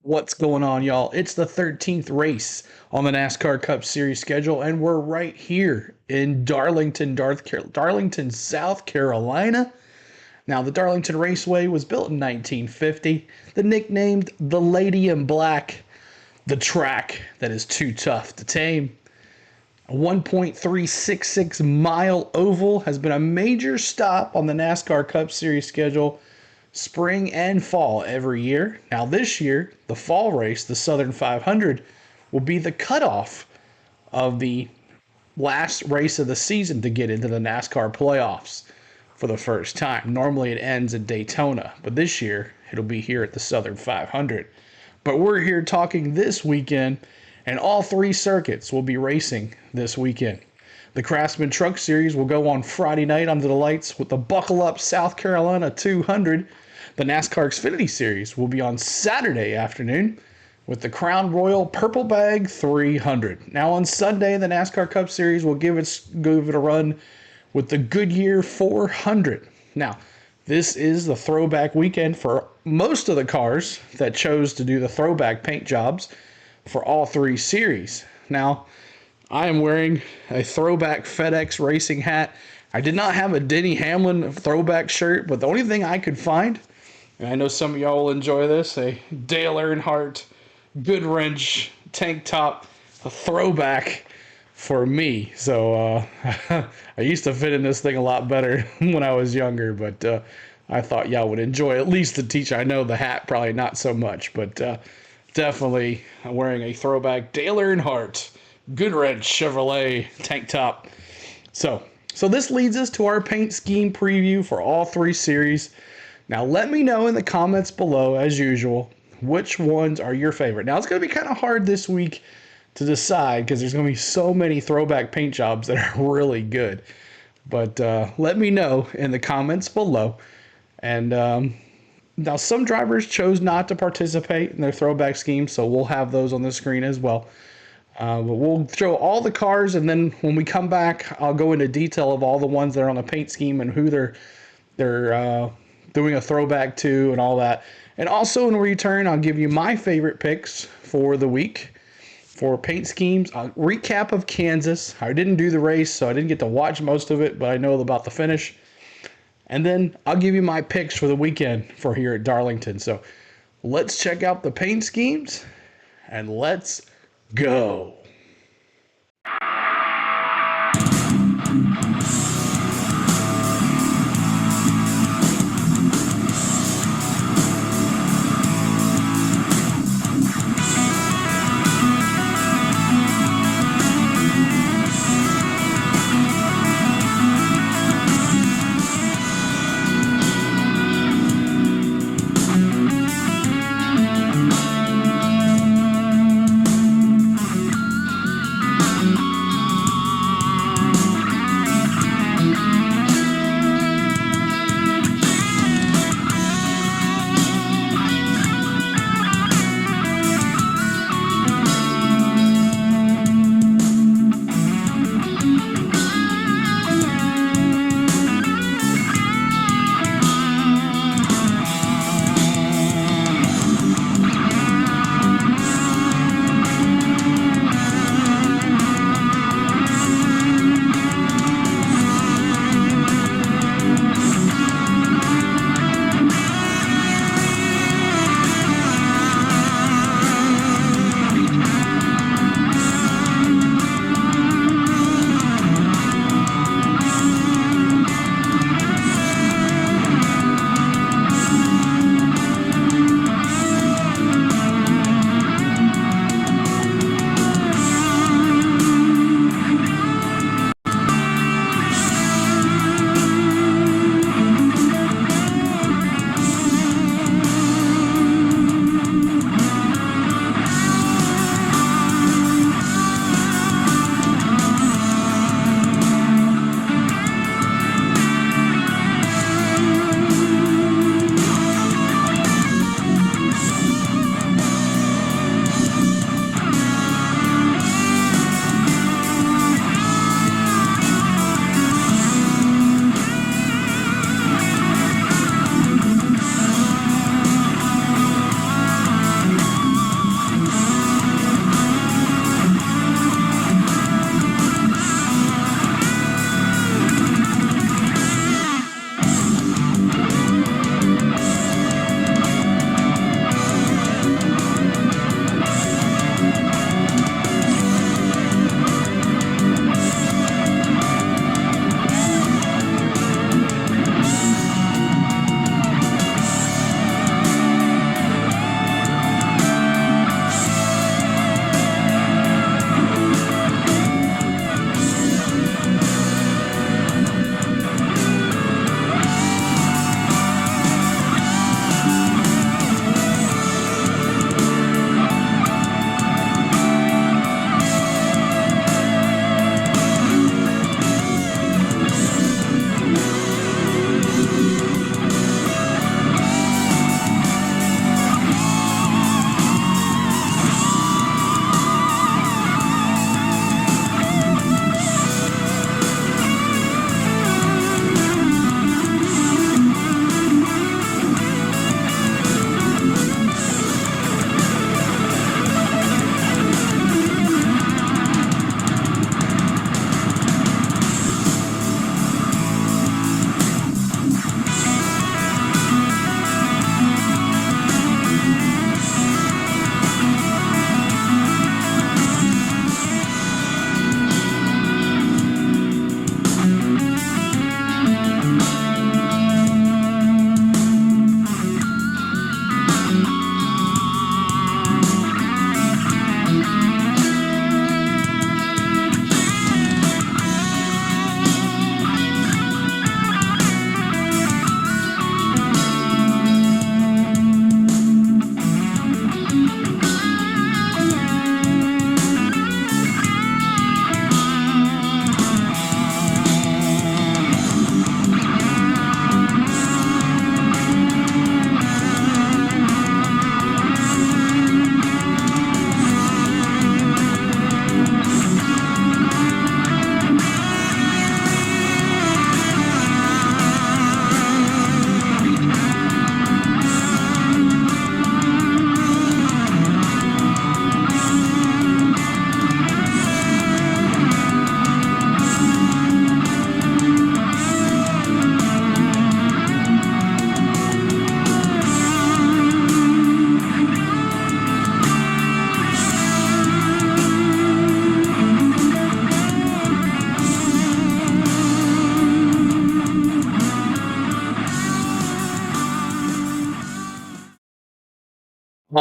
What's going on, y'all? It's the 13th race on the NASCAR Cup Series schedule, and we're right here in Darlington, South Carolina. Now, the Darlington Raceway was built in 1950. The nicknamed the Lady in Black, the track that is too tough to tame. A 1.366 mile oval has been a major stop on the NASCAR Cup Series schedule spring and fall every year. Now this year, the fall race, the Southern 500, will be the cutoff of the last race of the season to get into the NASCAR playoffs for the first time. Normally it ends at Daytona, but this year it'll be here at the Southern 500. But we're here talking this weekend, and all three circuits will be racing this weekend. The Craftsman Truck Series will go on Friday night under the lights with the Buckle Up South Carolina 200. The NASCAR Xfinity Series will be on Saturday afternoon with the Crown Royal Purple Bag 300. Now on Sunday, the NASCAR Cup Series will give it a run with the Goodyear 400. Now, this is the throwback weekend for most of the cars that chose to do the throwback paint jobs for all three series. Now, I am wearing a throwback FedEx Racing hat. I did not have a Denny Hamlin throwback shirt, but the only thing I could find, and I know some of y'all will enjoy this, a Dale Earnhardt Goodwrench tank top, a throwback for me. So I used to fit in this thing a lot better when I was younger, but I thought y'all would enjoy at least the t-shirt. I know the hat probably not so much, but definitely wearing a throwback Dale Earnhardt Goodwrench Chevrolet tank top. So this leads us to our paint scheme preview for all three series. Now let me know in the comments below, as usual, which ones are your favorite. Now it's going to be kind of hard this week to decide because there's going to be so many throwback paint jobs that are really good. But let me know in the comments below. And now some drivers chose not to participate in their throwback scheme, so we'll have those on the screen as well. But we'll show all the cars, and then when we come back, I'll go into detail of all the ones that are on the paint scheme and who they're doing a throwback to and all that. And also in return, I'll give you my favorite picks for the week for paint schemes. A recap of Kansas. I didn't do the race, so I didn't get to watch most of it, but I know about the finish. And then I'll give you my picks for the weekend for here at Darlington. So let's check out the paint schemes, and let's go.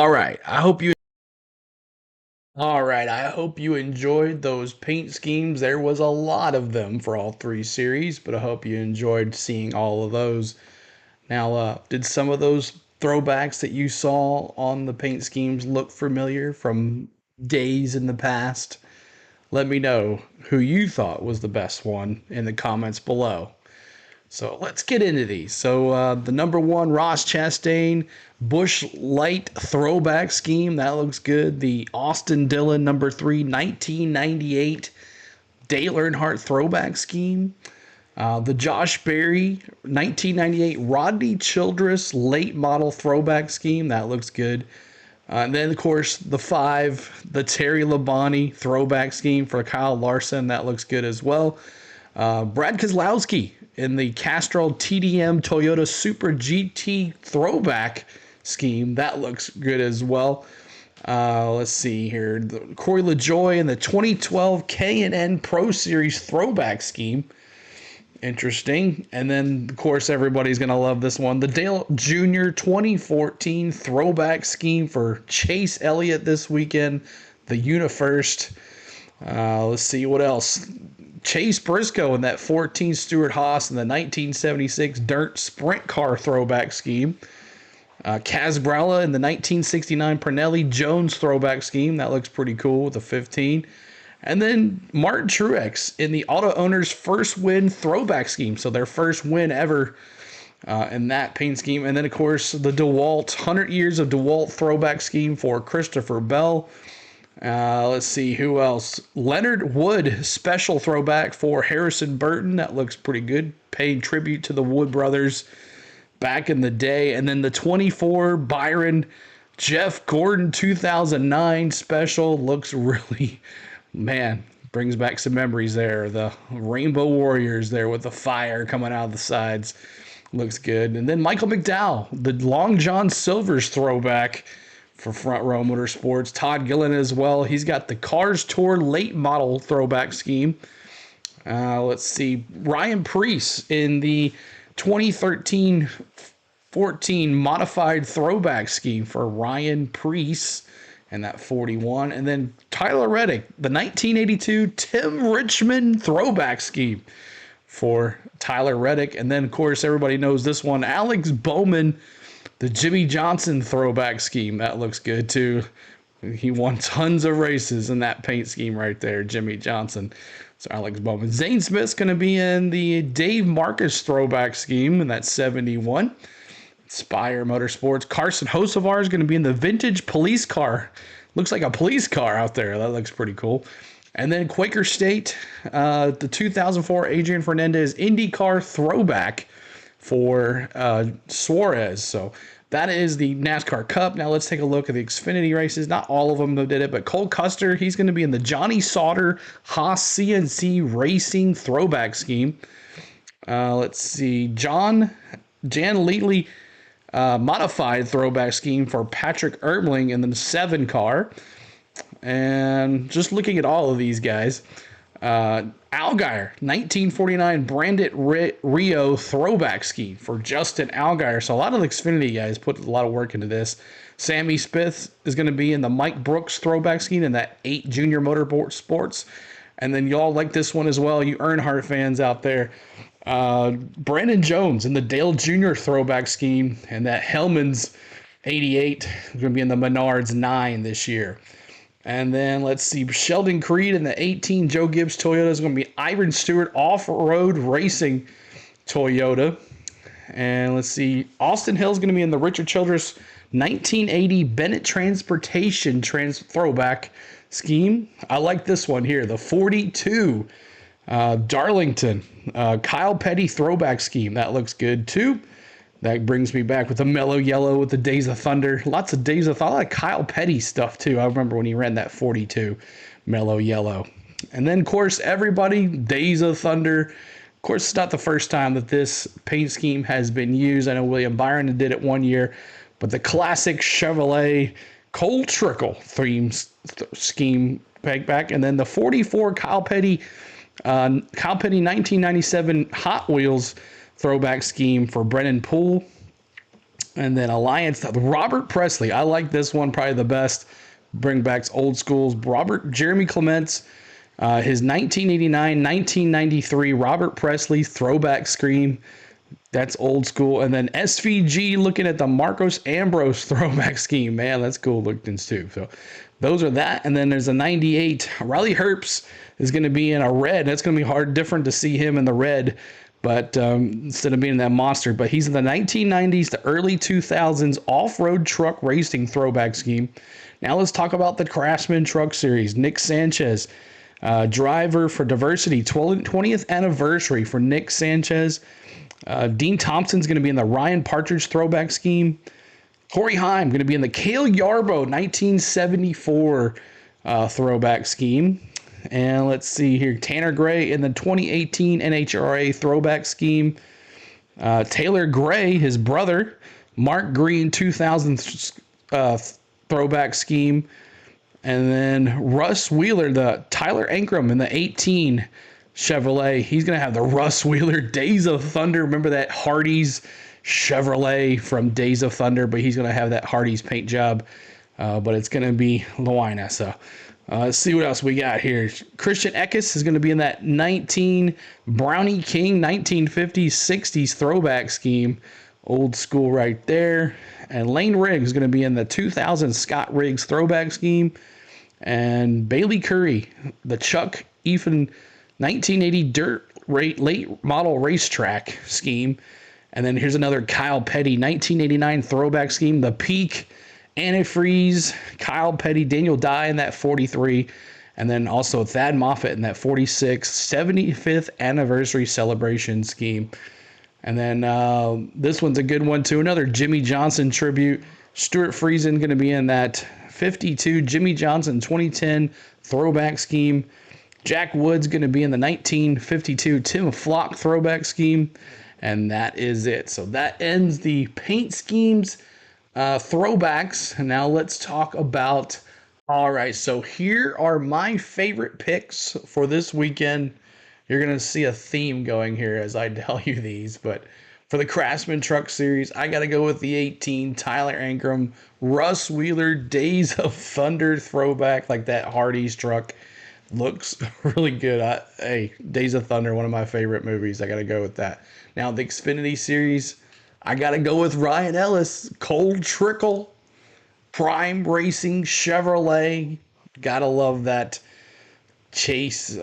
All right. I hope you enjoyed those paint schemes. There was a lot of them for all three series, but I hope you enjoyed seeing all of those. Now, did some of those throwbacks that you saw on the paint schemes look familiar from days in the past? Let me know who you thought was the best one in the comments below. So let's get into these. So the number one, Ross Chastain Bush Light Throwback Scheme. That looks good. The Austin Dillon number three, 1998 Dale Earnhardt Throwback Scheme. The Josh Berry 1998 Rodney Childress Late Model Throwback Scheme. That looks good. And then, of course, the five, the Terry Labonte Throwback Scheme for Kyle Larson. That looks good as well. Brad Keselowski in the Castrol TDM Toyota Super GT Throwback Scheme. That looks good as well. Let's see here. Corey LaJoie in the 2012 K&N Pro Series Throwback Scheme. Interesting. And then, of course, everybody's going to love this one. The Dale Jr. 2014 Throwback Scheme for Chase Elliott this weekend. The UniFirst. Let's see what else. Chase Briscoe in that 14 Stewart Haas in the 1976 Dirt Sprint Car Throwback Scheme. Kaz Browla in the 1969 Pernelli Jones Throwback Scheme. That looks pretty cool with the 15. And then Martin Truex in the Auto Owners First Win Throwback Scheme. So their first win ever in that paint scheme. And then, of course, the DeWalt 100 Years of DeWalt Throwback Scheme for Christopher Bell. Let's see who else. Leonard Wood Special Throwback for Harrison Burton. That looks pretty good. Paying tribute to the Wood brothers back in the day. And then the 24 Byron Jeff Gordon 2009 Special looks really... Man, brings back some memories there. The Rainbow Warriors there with the fire coming out of the sides. Looks good. And then Michael McDowell, the Long John Silver's throwback for Front Row Motorsports. Todd Gillen as well. He's got the Cars Tour Late Model Throwback Scheme. Let's see. Ryan Preece in the 2013-14 Modified Throwback Scheme for Ryan Preece. And that 41. And then Tyler Reddick, the 1982 Tim Richmond Throwback Scheme for Tyler Reddick. And then, of course, everybody knows this one, Alex Bowman, the Jimmy Johnson Throwback Scheme. That looks good, too. He won tons of races in that paint scheme right there, Jimmy Johnson. So Alex Bowman. Zane Smith's going to be in the Dave Marcus Throwback Scheme, and that's 71. Spire Motorsports. Carson Hocevar is going to be in the vintage police car. Looks like a police car out there. That looks pretty cool. And then Quaker State, the 2004 Adrian Fernandez IndyCar Throwback for Suarez. So that is the NASCAR Cup. Now let's take a look at the Xfinity races. Not all of them did it, but Cole Custer, he's going to be in the Johnny Sauter Haas CNC Racing Throwback Scheme. Let's see. Jan Leatley Modified Throwback Scheme for Patrick Ermling in the 7 car. And just looking at all of these guys, Allgaier 1949 Brandit Rio Throwback Scheme for Justin Allgaier. So a lot of the Xfinity guys put a lot of work into this. Sammy Smith is going to be in the Mike Brooks Throwback Scheme in that 8 Junior Motorsports. And then y'all like this one as well, you Earnhardt fans out there. Brandon Jones in the Dale Jr. Throwback Scheme, and that Hellman's 88 is going to be in the Menards 9 this year. And then let's see, Sheldon Creed in the 18 Joe Gibbs Toyota is going to be Ivan Stewart Off-Road Racing Toyota. And let's see, Austin Hill is going to be in the Richard Childress 1980 Bennett Transportation Throwback Scheme. I like this one here, the 42 Darlington Kyle Petty Throwback Scheme. That looks good too. That brings me back with the mellow yellow with the Days of Thunder. Lots of Days of Thunder. I like Kyle Petty stuff too. I remember when he ran that 42 mellow yellow. And then, of course, everybody, Days of Thunder. Of course, it's not the first time that this paint scheme has been used. I know William Byron did it one year. But the classic Chevrolet Cole Trickle scheme back. And then the 44 Kyle Petty 1997 Hot Wheels Throwback Scheme for Brennan Poole. And then Alliance, Robert Presley. I like this one probably the best. Bring back old schools. Jeremy Clements, his 1989, 1993 Robert Presley Throwback Scheme. That's old school. And then SVG looking at the Marcos Ambrose Throwback Scheme. Man, that's cool looking too. So those are that. And then there's a 98. Riley Herbst is going to be in a red. That's going to be different to see him in the red. But instead of being that monster, but he's in the 1990s to early 2000s off-road truck racing throwback scheme. Now let's talk about the Craftsman Truck Series. Nick Sanchez, driver for diversity, 20th anniversary for Nick Sanchez. Dean Thompson's going to be in the Ryan Partridge throwback scheme. Corey Heim going to be in the Cale Yarbo 1974 throwback scheme. And let's see here. Tanner Gray in the 2018 NHRA throwback scheme. Taylor Gray, his brother. Mark Green 2000 throwback scheme. And then Russ Wheeler, the Tyler Ankrum in the 18 Chevrolet. He's going to have the Russ Wheeler Days of Thunder. Remember that Hardee's Chevrolet from Days of Thunder, but he's going to have that Hardee's paint job. But it's going to be Loina. So let's see what else we got here. Christian Eckes is going to be in that 19 Brownie King 1950s 60s throwback scheme. Old school right there. And Lane Riggs is going to be in the 2000 Scott Riggs throwback scheme. And Bailey Curry, the Chuck Effen 1980 dirt late model racetrack scheme. And then here's another Kyle Petty 1989 throwback scheme. The Peak Antifreeze, Kyle Petty, Daniel Dye in that 43, and then also Thad Moffitt in that 46 75th anniversary celebration scheme. And then this one's a good one too. Another Jimmy Johnson tribute. Stuart Friesen going to be in that 52 Jimmy Johnson 2010 throwback scheme. Jack Wood's going to be in the 1952 Tim Flock throwback scheme. And that is it. So that ends the paint schemes throwbacks. Now let's talk about, all right, so here are my favorite picks for this weekend. You're going to see a theme going here as I tell you these, but for the Craftsman Truck Series, I got to go with the 18 Tyler Ankrum Russ Wheeler Days of Thunder throwback, like that Hardee's truck. Looks really good. Hey, Days of Thunder, one of my favorite movies. I got to go with that. Now the Xfinity Series, I got to go with Ryan Ellis, Cold Trickle, Prime Racing Chevrolet. Got to love that Chase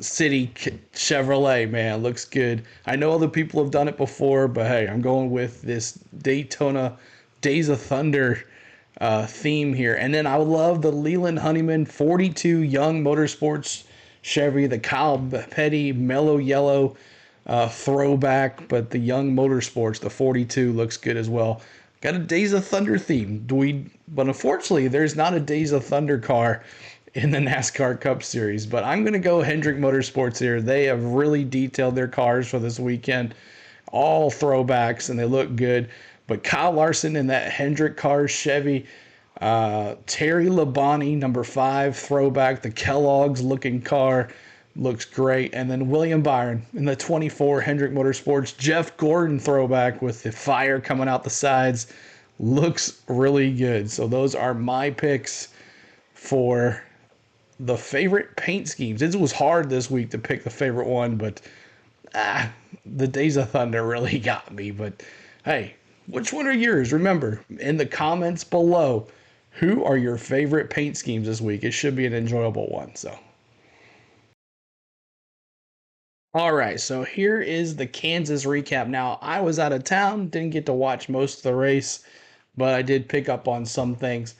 City Chevrolet, man. Looks good. I know other people have done it before, but hey, I'm going with this Daytona Days of Thunder theme here. And then I love the Leland Honeyman 42 Young Motorsports Chevy, the Kyle Petty Mellow Yellow throwback, but the Young Motorsports, the 42 looks good as well. Got a Days of Thunder theme. But unfortunately, there's not a Days of Thunder car in the NASCAR Cup Series. But I'm going to go Hendrick Motorsports here. They have really detailed their cars for this weekend. All throwbacks, and they look good. But Kyle Larson in that Hendrick car Chevy. Terry Labonte, number 5 throwback. The Kellogg's looking car. Looks great. And then William Byron in the 24 Hendrick Motorsports. Jeff Gordon throwback with the fire coming out the sides. Looks really good. So those are my picks for the favorite paint schemes. It was hard this week to pick the favorite one, but the Days of Thunder really got me. But hey, which one are yours? Remember, in the comments below, who are your favorite paint schemes this week? It should be an enjoyable one. So. All right, so here is the Kansas recap. Now, I was out of town, didn't get to watch most of the race, but I did pick up on some things.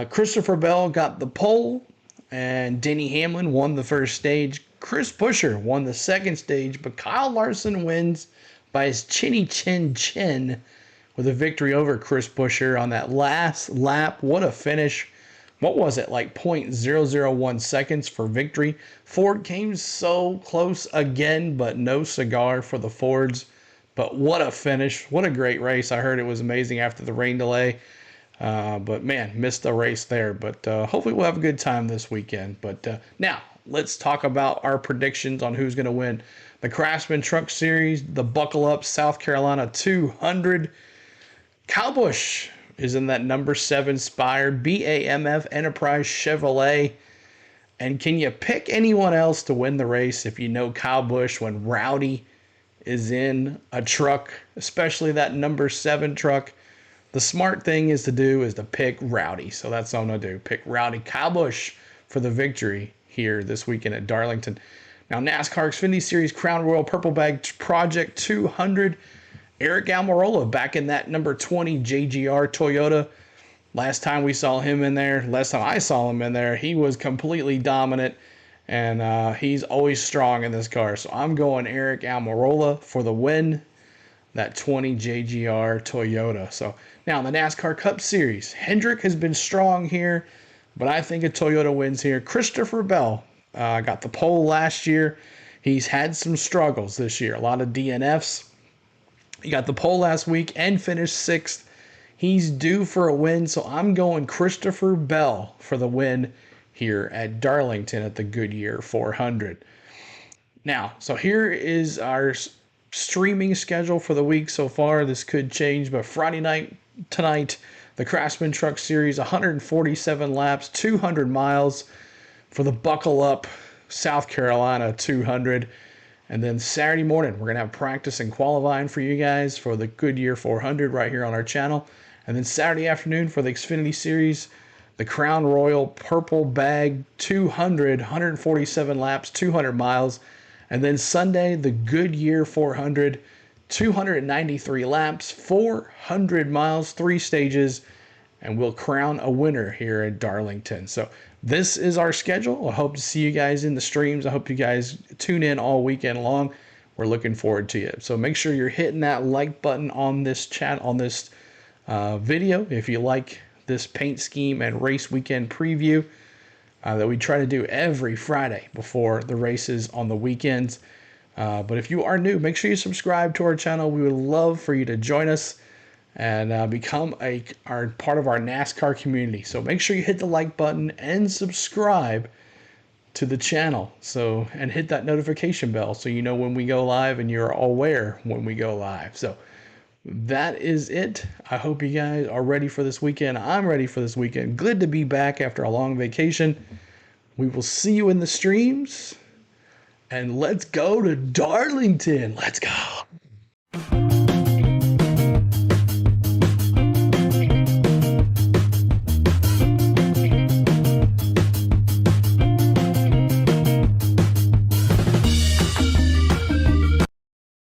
Christopher Bell got the pole, and Denny Hamlin won the first stage. Chris Buescher won the second stage, but Kyle Larson wins by his chinny chin with a victory over Chris Buescher on that last lap. What a finish. What was it, like 0.001 seconds for victory? Ford came so close again, but no cigar for the Fords. But what a finish. What a great race. I heard it was amazing after the rain delay. But man, missed the race there. But hopefully we'll have a good time this weekend. But now, let's talk about our predictions on who's going to win the Craftsman Truck Series, the Buckle Up South Carolina 200. Kyle Busch is in that number 7 Spire BAMF Enterprise Chevrolet. And can you pick anyone else to win the race if you know Kyle Busch when Rowdy is in a truck, especially that number 7 truck? The smart thing is to pick Rowdy. So that's what I'm going to do. Pick Rowdy. Kyle Busch for the victory here this weekend at Darlington. Now, NASCAR Xfinity Series Crown Royal Purple Bag Project 200. Eric Almirola back in that number 20 JGR Toyota. Last time I saw him in there, he was completely dominant, and he's always strong in this car. So I'm going Eric Almirola for the win, that 20 JGR Toyota. So now in the NASCAR Cup Series, Hendrick has been strong here, but I think a Toyota wins here. Christopher Bell got the pole last year. He's had some struggles this year, a lot of DNFs. He got the pole last week and finished 6th. He's due for a win, so I'm going Christopher Bell for the win here at Darlington at the Goodyear 400. Now, so here is our streaming schedule for the week so far. This could change, but Friday night tonight, the Craftsman Truck Series, 147 laps, 200 miles for the Buckle Up South Carolina 200. And then Saturday morning, we're going to have practice and qualifying for you guys for the Goodyear 400 right here on our channel. And then Saturday afternoon for the Xfinity Series, the Crown Royal Purple Bag 200, 147 laps, 200 miles. And then Sunday, the Goodyear 400, 293 laps, 400 miles, 3 stages. And we'll crown a winner here at Darlington. So this is our schedule. I hope to see you guys in the streams. I hope you guys tune in all weekend long. We're looking forward to you. So make sure you're hitting that like button on this chat, on this video, if you like this paint scheme and race weekend preview that we try to do every Friday before the races on the weekends. But if you are new, make sure you subscribe to our channel. We would love for you to join us and become part of our NASCAR community. So make sure you hit the like button and subscribe to the channel. And hit that notification bell so you know when we go live and you're aware when we go live. So that is it. I hope you guys are ready for this weekend. I'm ready for this weekend. Good to be back after a long vacation. We will see you in the streams. And let's go to Darlington. Let's go.